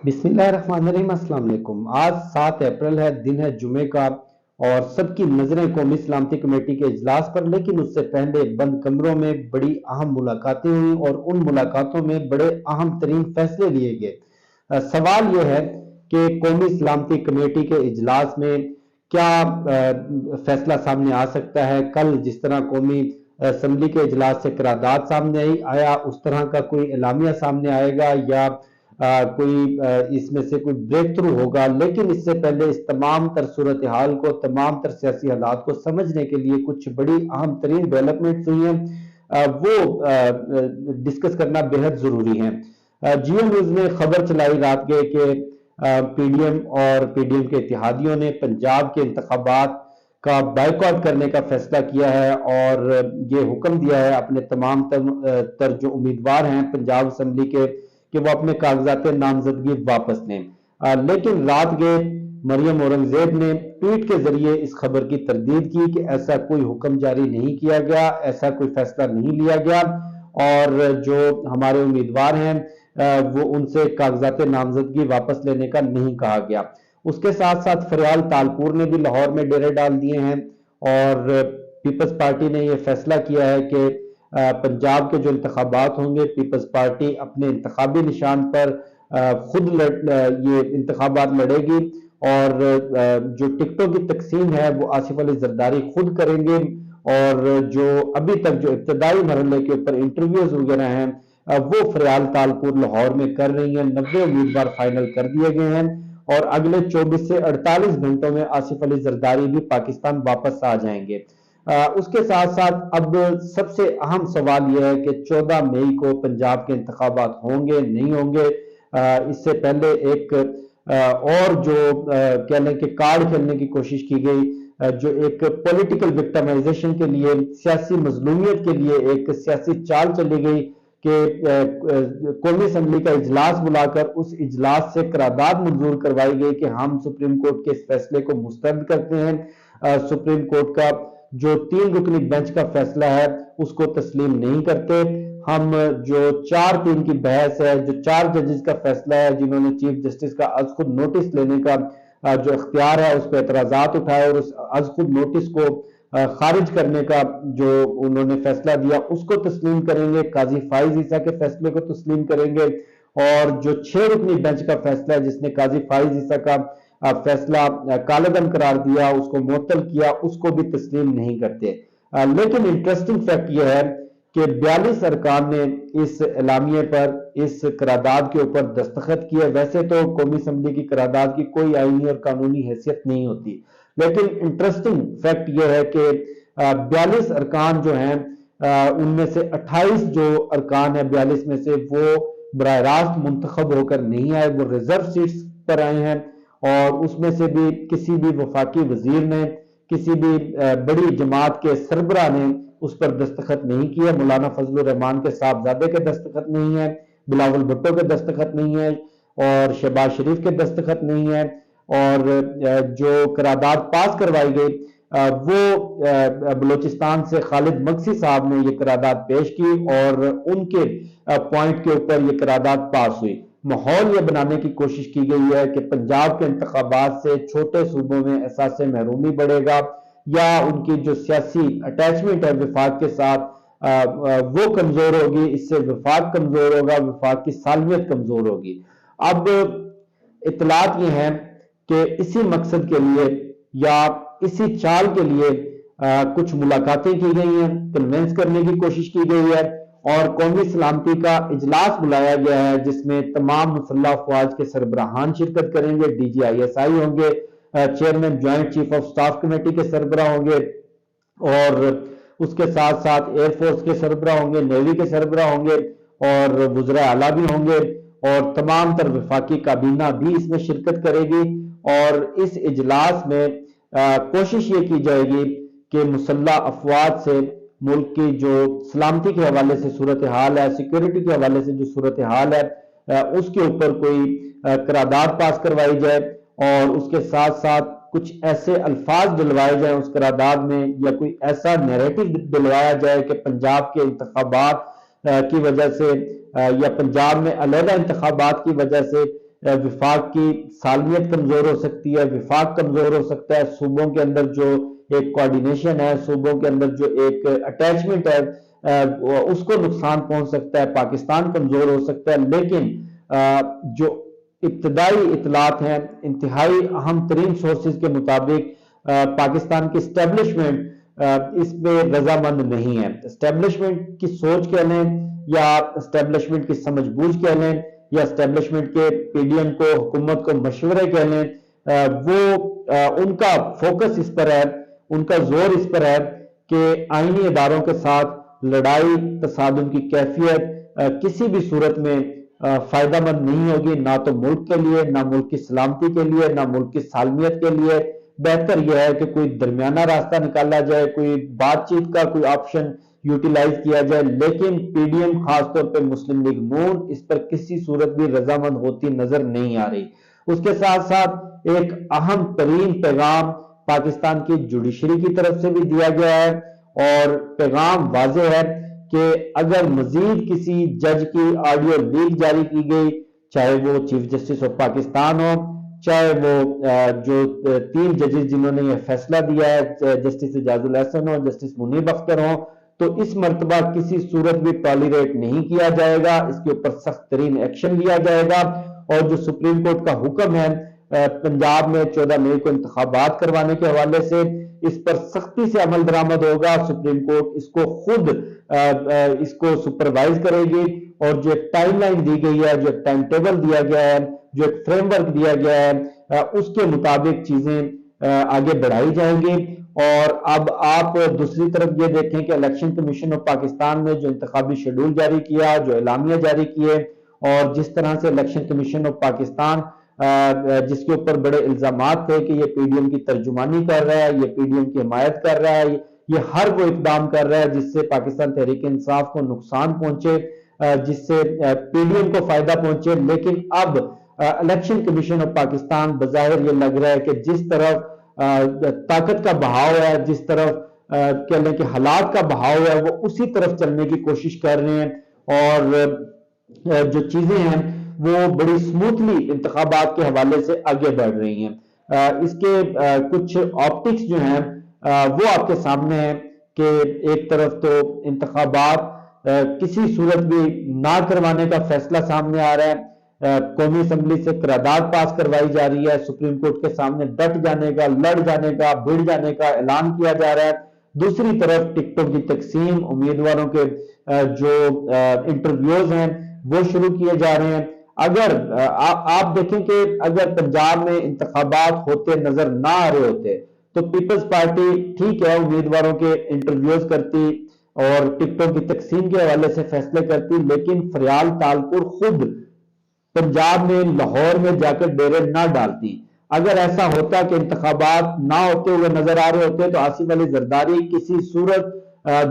बिस्मिल्लाहिर्रहमानिर्रहीम। अस्सलाम वालेकुम। आज 7 अप्रैल है, दिन है जुमे का, और सबकी नजरें कौमी सलामती कमेटी के इजलास पर। लेकिन उससे पहले बंद कमरों में बड़ी अहम मुलाकातें हुई और उन मुलाकातों में बड़े अहम तरीन फैसले लिए गए। सवाल यह है कि कौमी सलामती कमेटी के इजलास में क्या फैसला सामने आ सकता है। कल जिस तरह कौमी असम्बली के इजलास से करारदाद सामने आया, उस तरह का कोई एलामिया सामने आएगा या कोई इसमें से कोई ब्रेक थ्रू होगा। लेकिन इससे पहले इस तमाम तर सूरत हाल को, तमाम तर सियासी हालात को समझने के लिए कुछ बड़ी अहम तरीन डेवलपमेंट्स हुई हैं, वो डिस्कस करना बेहद जरूरी है। जियो न्यूज ने खबर चलाई रात गए कि पीडीएम और पीडीएम के इत्तेहादियों ने पंजाब के इंतखाबात का बाइकआउट करने का फैसला किया है और ये हुक्म दिया है अपने तमाम तर जो उम्मीदवार हैं पंजाब असम्बली के कि वो अपने कागजात नामजदगी वापस लें। लेकिन रात गए मरियम औरंगजेब ने ट्वीट के जरिए इस खबर की तरदीद की कि ऐसा कोई हुक्म जारी नहीं किया गया, ऐसा कोई फैसला नहीं लिया गया और जो हमारे उम्मीदवार हैं वो उनसे कागजात नामजदगी वापस लेने का नहीं कहा गया। उसके साथ साथ फरियाल तालपुर ने भी लाहौर में डेरे डाल दिए हैं और पीपल्स पार्टी ने यह फैसला किया है कि पंजाब के जो इंतखाबात होंगे, पीपल्स पार्टी अपने इंतखाबी निशान पर खुद ये इंतखाबात लड़ेगी और जो टिकटों की तकसीम है वो आसिफ अली जरदारी खुद करेंगे। और जो अभी तक जो इब्तदाई मरहले के ऊपर इंटरव्यूज वगैरह हैं वो फरियाल तालपुर लाहौर में कर रही हैं। 90 उम्मीदवार फाइनल कर दिए गए हैं और अगले 24 से 48 घंटों में आसिफ अली जरदारी भी पाकिस्तान वापस आ जाएंगे। उसके साथ साथ अब सबसे अहम सवाल यह है कि 14 मई को पंजाब के इंतखाबात होंगे नहीं होंगे। इससे पहले एक और जो कह लें कि कार्ड खेलने की कोशिश की गई, जो एक पॉलिटिकल विक्टिमाइजेशन के लिए, सियासी मजलूमियत के लिए एक सियासी चाल चली गई कि कौमी असम्बली का इजलास बुलाकर उस इजलास से करारदाद मंजूर करवाई गई कि हम सुप्रीम कोर्ट के इस फैसले को मुस्तरद करते हैं। सुप्रीम कोर्ट का जो 3 रुकनी बेंच का फैसला है उसको तस्लीम नहीं करते। हम जो 4-3 की बहस है, जो 4 जजेस का फैसला है जिन्होंने चीफ जस्टिस का आज खुद नोटिस लेने का जो इख्तियार है उस पर एतराजात उठाए और उस आज खुद नोटिस को खारिज करने का जो उन्होंने फैसला दिया उसको तस्लीम करेंगे। काजी फाइज ईसा के फैसले को तस्लीम करेंगे और जो 6 रुकनी बेंच का फैसला है जिसने काजी फाइज ईसा का फैसला कालेदम करार दिया, उसको मुअत्तल किया, उसको भी तस्लीम नहीं करते। लेकिन इंटरेस्टिंग फैक्ट यह है कि 42 अरकान ने इस एलामिये पर, इस करारदाद के ऊपर दस्तखत किए। वैसे तो कौमी असम्बली की करारदाद की कोई आईनी और कानूनी हैसियत नहीं होती, लेकिन इंटरेस्टिंग फैक्ट यह है कि 42 अरकान जो हैं उनमें से 28 जो अरकान है 42 में से वो बराह रास्त मुंतखब होकर नहीं आए, वो रिजर्व सीट्स पर आए हैं। और उसमें से भी किसी भी वफाकी वजीर ने, किसी भी बड़ी जमात के सरबराह ने उस पर दस्तखत नहीं किया। मौलाना फजलुर रहमान के साहबजादे के दस्तखत नहीं है, बिलावल भुट्टो के दस्तखत नहीं है और शहबाज शरीफ के दस्तखत नहीं है। और जो करारदाद पास करवाई गई वो बलूचिस्तान से खालिद मक्सी साहब ने ये करारदाद पेश की और उनके पॉइंट के ऊपर ये करारदाद पास हुई। माहौल ये बनाने की कोशिश की गई है कि पंजाब के इंतखाबात से छोटे सूबों में एहसास महरूमी बढ़ेगा या उनकी जो सियासी अटैचमेंट है वफाक के साथ वो कमजोर होगी। इससे वफाक कमजोर होगा, वफाक की सालमियत कमजोर होगी। अब इतलात ये हैं कि इसी मकसद के लिए या इसी चाल के लिए कुछ मुलाकातें की गई हैं, कन्वेंस करने की कोशिश की गई है और कौमी सलामती का इजलास बुलाया गया है जिसमें तमाम मुसल्लह अफवाज के सरबराहान शिरकत करेंगे। DGISI होंगे, chairman joint chief of staff committee के सरबराह होंगे और उसके साथ साथ एयरफोर्स के सरबराह होंगे, नेवी के सरबराह होंगे और वज़राए आला भी होंगे और तमाम तर वफाकी काबीना भी इसमें शिरकत करेगी। और इस इजलास में कोशिश ये की जाएगी कि मुसल्लह अफवाज से मुल्क की जो सलामती के हवाले से सूरत हाल है, सिक्योरिटी के हवाले से जो सूरत हाल है उसके ऊपर कोई करारदाद पास करवाई जाए और उसके साथ साथ कुछ ऐसे अल्फाज दिलवाए जाए उस करारदाद में या कोई ऐसा नैरेटिव दिलवाया जाए कि पंजाब के इंतखाबात की वजह से या पंजाब में अलहदा इंतखाबात की वजह से وفاق کی سالمیت کمزور ہو سکتی ہے، وفاق کمزور ہو سکتا ہے، صوبوں کے اندر جو ایک کوارڈینیشن ہے، صوبوں کے اندر جو ایک اٹیچمنٹ ہے اس کو نقصان پہنچ سکتا ہے، پاکستان کمزور ہو سکتا ہے۔ لیکن جو ابتدائی اطلاعات ہیں، انتہائی اہم ترین سورسز کے مطابق پاکستان کی اسٹیبلشمنٹ اس میں رضامند نہیں ہے۔ اسٹیبلشمنٹ کی سوچ کہہ لیں یا اسٹیبلشمنٹ کی سمجھ بوجھ کہہ لیں یا اسٹیبلشمنٹ کے پی ڈی ایم کو، حکومت کو مشورے کہہ لیں، وہ ان کا فوکس اس پر ہے، ان کا زور اس پر ہے کہ آئینی اداروں کے ساتھ لڑائی تصادم کی کیفیت کسی بھی صورت میں فائدہ مند نہیں ہوگی، نہ تو ملک کے لیے، نہ ملک کی سلامتی کے لیے، نہ ملک کی سالمیت کے لیے۔ بہتر یہ ہے کہ کوئی درمیانہ راستہ نکالا جائے، کوئی بات چیت کا کوئی آپشن یوٹیلائز کیا جائے، لیکن پی ڈی ایم خاص طور پہ مسلم لیگ نون اس پر کسی صورت بھی رضامند ہوتی نظر نہیں آ رہی۔ اس کے ساتھ ساتھ ایک اہم ترین پیغام پاکستان کی جوڈیشری کی طرف سے بھی دیا گیا ہے، اور پیغام واضح ہے کہ اگر مزید کسی جج کی آڈیو لیک جاری کی گئی، چاہے وہ چیف جسٹس آف پاکستان ہو، چاہے وہ جو 3 ججز جنہوں نے یہ فیصلہ دیا ہے، جسٹس اعجاز الحسن ہو، جسٹس منیب اختر ہو، تو اس مرتبہ کسی صورت بھی ٹالیریٹ نہیں کیا جائے گا، اس کے اوپر سخت ترین ایکشن لیا جائے گا۔ اور جو سپریم کورٹ کا حکم ہے پنجاب میں 14 مئی کو انتخابات کروانے کے حوالے سے، اس پر سختی سے عمل درآمد ہوگا۔ سپریم کورٹ اس کو خود اس کو سپروائز کرے گی، اور جو ایک ٹائم لائن دی گئی ہے، جو ایک ٹائم ٹیبل دیا گیا ہے، جو ایک فریم ورک دیا گیا ہے، اس کے مطابق چیزیں آگے بڑھائی جائیں گی۔ اور اب آپ دوسری طرف یہ دیکھیں کہ الیکشن کمیشن آف پاکستان نے جو انتخابی شیڈول جاری کیا، جو اعلامیہ جاری کیے، اور جس طرح سے الیکشن کمیشن آف پاکستان جس کے اوپر بڑے الزامات تھے کہ یہ پی ڈی ایم کی ترجمانی کر رہا ہے، یہ پی ڈی ایم کی حمایت کر رہا ہے، یہ ہر وہ اقدام کر رہا ہے جس سے پاکستان تحریک انصاف کو نقصان پہنچے، جس سے پی ڈی ایم کو فائدہ پہنچے۔ لیکن اب الیکشن کمیشن آف پاکستان بظاہر یہ لگ رہا ہے کہ جس طرف طاقت کا بہاؤ ہے، جس طرف کہہ لیں کہ حالات کا بہاؤ ہے، وہ اسی طرف چلنے کی کوشش کر رہے ہیں، اور جو چیزیں ہیں وہ بڑی سموتھلی انتخابات کے حوالے سے آگے بڑھ رہی ہیں۔ اس کے کچھ آپٹکس جو ہیں وہ آپ کے سامنے ہیں کہ ایک طرف تو انتخابات کسی صورت بھی نہ کروانے کا فیصلہ سامنے آ رہا ہے، قومی اسمبلی سے قرارداد پاس کروائی جا رہی ہے، سپریم کورٹ کے سامنے ڈٹ جانے کا، لڑ جانے کا، بھڑ جانے کا اعلان کیا جا رہا ہے۔ دوسری طرف ٹکٹوں کی تقسیم، امیدواروں کے جو انٹرویوز ہیں وہ شروع کیے جا رہے ہیں۔ اگر آپ دیکھیں کہ اگر پنجاب میں انتخابات ہوتے نظر نہ آ رہے ہوتے تو پیپلز پارٹی ٹھیک ہے امیدواروں کے انٹرویوز کرتی اور ٹکٹوں کی تقسیم کے حوالے سے فیصلے کرتی، لیکن فریال تالپور خود پنجاب میں لاہور میں جا کر ڈیرے نہ ڈالتی۔ اگر ایسا ہوتا کہ انتخابات نہ ہوتے ہوئے نظر آ رہے ہوتے تو آصف علی زرداری کسی صورت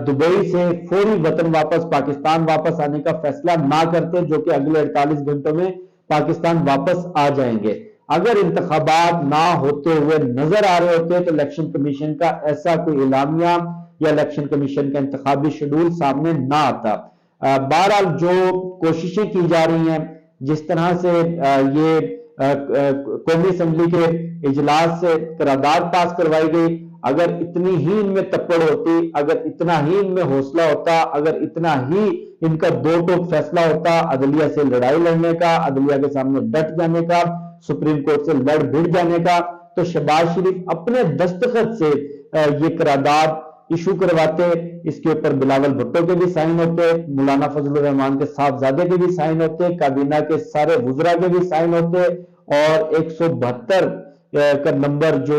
دبئی سے فوری وطن واپس پاکستان واپس آنے کا فیصلہ نہ کرتے، جو کہ اگلے 48 گھنٹوں میں پاکستان واپس آ جائیں گے۔ اگر انتخابات نہ ہوتے ہوئے نظر آ رہے ہوتے تو الیکشن کمیشن کا ایسا کوئی اعلامیہ یا الیکشن کمیشن کا انتخابی شیڈول سامنے نہ آتا۔ بہرحال جو کوششیں کی جا رہی ہیں، جس طرح سے یہ قومی اسمبلی کے اجلاس سے قرارداد پاس کروائی گئی، اگر اتنی ہی ان میں تپڑ ہوتی، اگر اتنا ہی ان میں حوصلہ ہوتا، اگر اتنا ہی ان کا دو ٹوک فیصلہ ہوتا عدلیہ سے لڑائی لڑنے کا، عدلیہ کے سامنے ڈٹ جانے کا، سپریم کورٹ سے لڑ بھڑ جانے کا، تو شہباز شریف اپنے دستخط سے یہ قرارداد ایشو کرواتے، اس کے اوپر بلاول بھٹو کے بھی سائن ہوتے، مولانا فضل الرحمان کے صاحبزادے کے بھی سائن ہوتے، کابینہ کے سارے وزراء کے بھی سائن ہوتے، اور 172 کا نمبر جو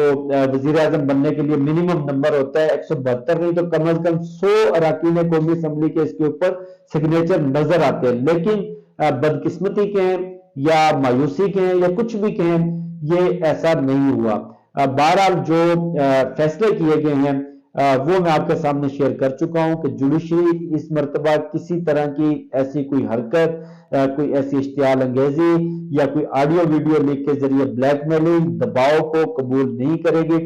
وزیر اعظم بننے کے لیے منیمم نمبر ہوتا ہے، 172 نہیں تو کم از کم 100 اراکین قومی اسمبلی کے اس کے اوپر سگنیچر نظر آتے ہیں۔ لیکن بدقسمتی کہیں یا مایوسی کہیں یا کچھ بھی کہیں، یہ ایسا نہیں ہوا۔ بہرحال جو فیصلے کیے گئے ہیں وہ میں آپ کے سامنے شیئر کر چکا ہوں کہ جوڈیشری اس مرتبہ کسی طرح کی ایسی کوئی حرکت، کوئی ایسی اشتعال انگیزی یا کوئی آڈیو ویڈیو لیک کے ذریعے بلیک میلنگ، دباؤ کو قبول نہیں کرے گی۔